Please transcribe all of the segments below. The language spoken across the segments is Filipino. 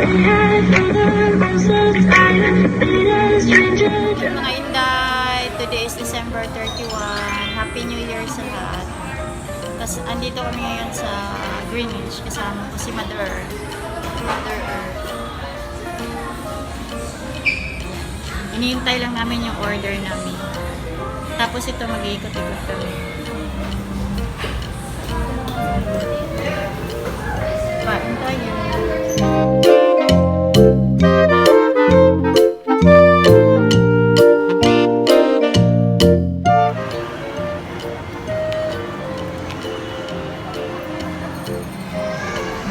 Mga Inday, today is December 31. Happy New Year sa lahat. Tapos andito kami ngayon sa Greenwich. Kasama ko si Mother Earth. Iniintay lang namin yung order namin. Tapos ito mag-iikot-ikot kami. Kain tayo.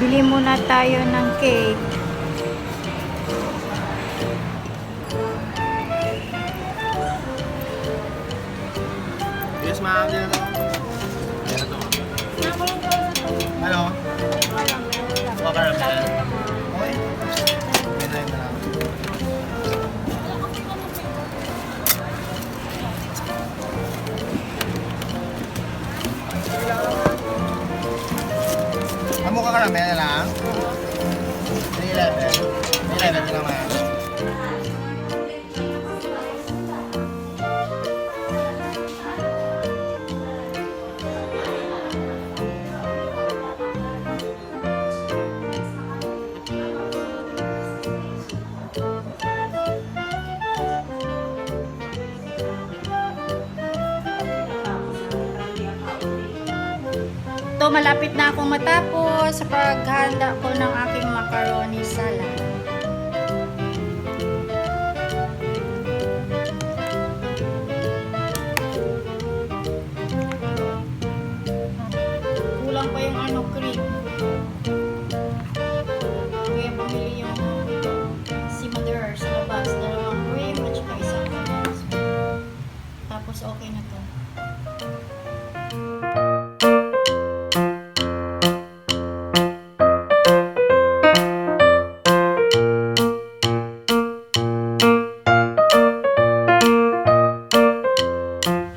Bili muna tayo ng cake. Yes, ma'am. Yan na to. Yan na to. Ano? Caramel. Okay. Pinay na lang. Amo ka caramel na lang? 311. 311 naman. To malapit na akong matapos sa paghanda ko ng aking macaroni salad. Kulang pa yung cream. Kaya pamili yung si Mother sa labas. Dalawang cream at saka isang cream. Tapos okay na to.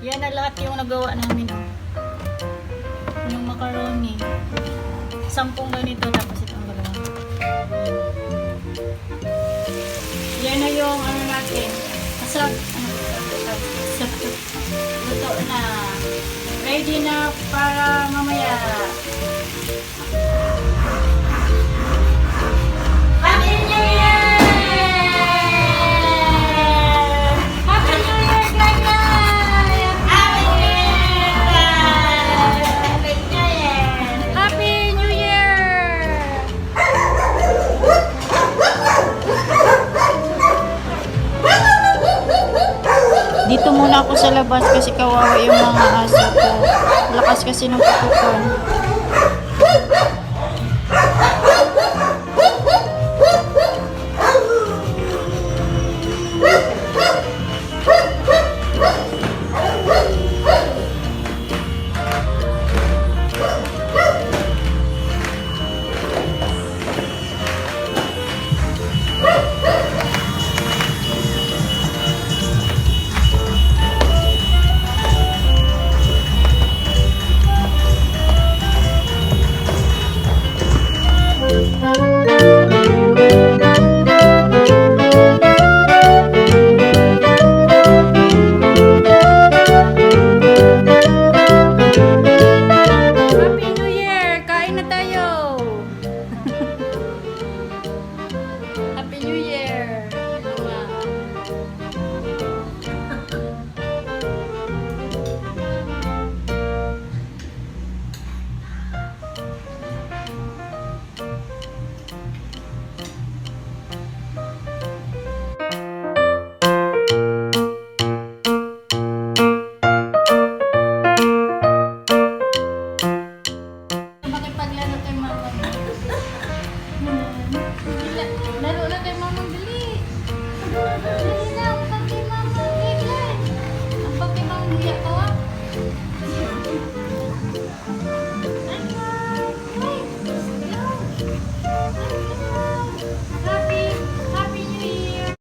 Yan na lahat yung nagawa namin. Yung macaroni. 10 ganito tapos itong dalawa. Yan na yung natin. Masarap. Luto na. Ready na para mamaya. Happy New Year! Happy New Year, guys! Happy New Year! Happy New Year! Dito muna ako sa labas kasi kawawa yung mga aso ko. Lakas kasi ng pupukan.